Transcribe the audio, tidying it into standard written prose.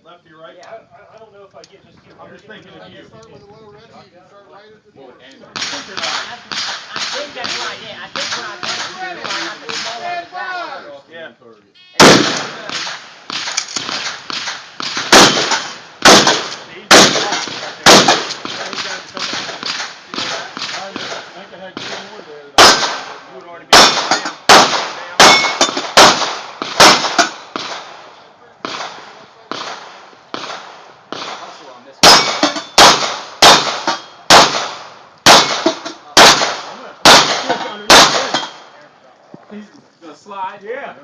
Lefty, right? Yeah. I don't know if I get just too. I'm just thinking of you. Start with a low ready, you can start right at the door. I think that's what I did. I think what I did is I got the small one first. Yeah. I think I had 2 more there. You would already be down. Hustle on this one. I'm gonna underneath this. He's gonna slide. Yeah.